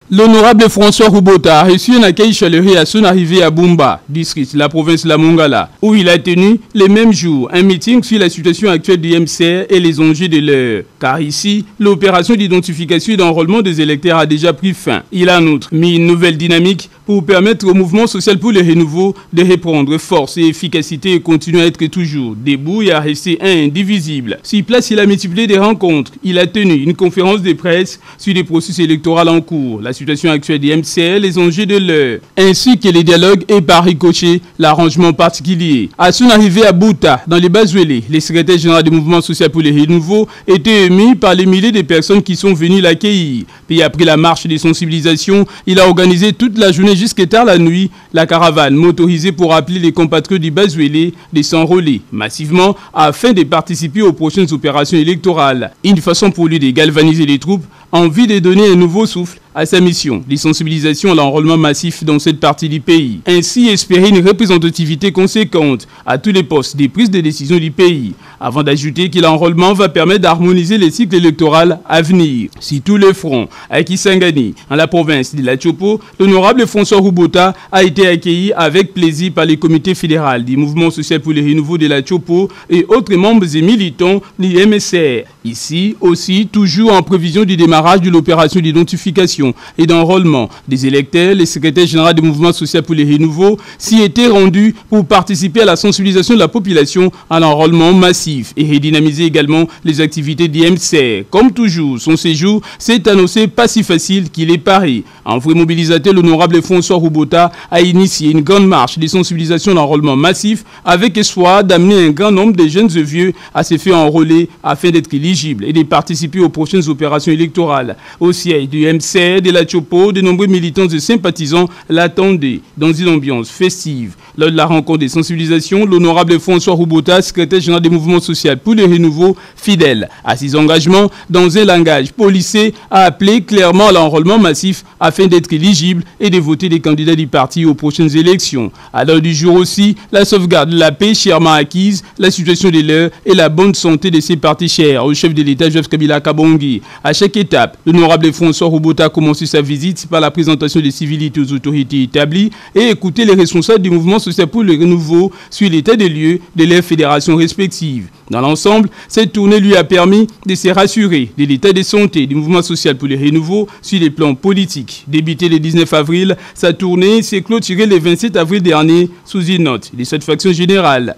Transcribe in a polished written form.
L'honorable François Roubota a reçu un accueil chaleureux à son arrivée à Bumba, district de la province de la Mongala, où il a tenu les mêmes jours un meeting sur la situation actuelle du MCR et les enjeux de l'heure. Car ici, l'opération d'identification et d'enrôlement des électeurs a déjà pris fin. Il a en outre mis une nouvelle dynamique pour permettre au mouvement social pour le renouveau de reprendre force et efficacité et continuer à être toujours debout et à rester indivisible. Sur place, il a multiplié des rencontres. Il a tenu une conférence de presse sur les processus électoraux en cours, la situation actuelle des MCL, les enjeux de l'heure, ainsi que les dialogues et par ricochet, l'arrangement particulier. À son arrivée à Bouta, dans les Bazuélé, les secrétaires généraux du mouvement social pour le renouveau étaient émis par les milliers de personnes qui sont venues l'accueillir. Puis après la marche de sensibilisation, il a organisé toute la journée jusqu'à tard la nuit la caravane motorisée pour appeler les compatriotes du Bazuélé de s'enrôler massivement afin de participer aux prochaines opérations électorales. Une façon pour lui de galvaniser les troupes en vue de donner un nouveau souffle à sa mission, les sensibilisations à l'enrôlement massif dans cette partie du pays. Ainsi, espérer une représentativité conséquente à tous les postes des prises de décision du pays, avant d'ajouter que l'enrôlement va permettre d'harmoniser les cycles électoraux à venir. Si tous les fronts à Kisangani, en la province de la Tchopo, l'honorable François Roubota a été accueilli avec plaisir par les comités fédéraux du mouvement social pour le renouveau de la Tchopo et autres membres et militants du MSR. Ici aussi, toujours en prévision du démarrage de l'opération d'identification et d'enrôlement des électeurs, les secrétaires généraux du mouvement social pour les renouveaux s'y étaient rendus pour participer à la sensibilisation de la population à l'enrôlement massif et redynamiser également les activités du MCR. Comme toujours, son séjour s'est annoncé pas si facile qu'il est paré. En vrai mobilisateur, l'honorable François Roubota a initié une grande marche de sensibilisation à l'enrôlement massif avec espoir d'amener un grand nombre de jeunes et vieux à se faire enrôler afin d'être éligibles et de participer aux prochaines opérations électorales. Au siège du MCR de la Tchopo, de nombreux militants et sympathisants l'attendaient dans une ambiance festive. Lors de la rencontre des sensibilisations, l'honorable François Roubota, secrétaire général du mouvement social pour le renouveau, fidèle à ses engagements dans un langage policé, a appelé clairement à l'enrôlement massif afin d'être éligible et de voter les candidats du parti aux prochaines élections. À l'heure du jour aussi, la sauvegarde de la paix chèrement acquise, la situation de l'heure et la bonne santé de ses partis chers au chef de l'État, Joseph Kabila Kabongi. À chaque étape, l'honorable François Roubota a commencé sa visite par la présentation des civilités aux autorités établies et écouter les responsables du mouvement social pour le renouveau sur l'état des lieux de leurs fédérations respectives. Dans l'ensemble, cette tournée lui a permis de se rassurer de l'état de santé du mouvement social pour le renouveau sur les plans politiques. Débutée le 19 avril, sa tournée s'est clôturée le 27 avril dernier sous une note de satisfaction générale.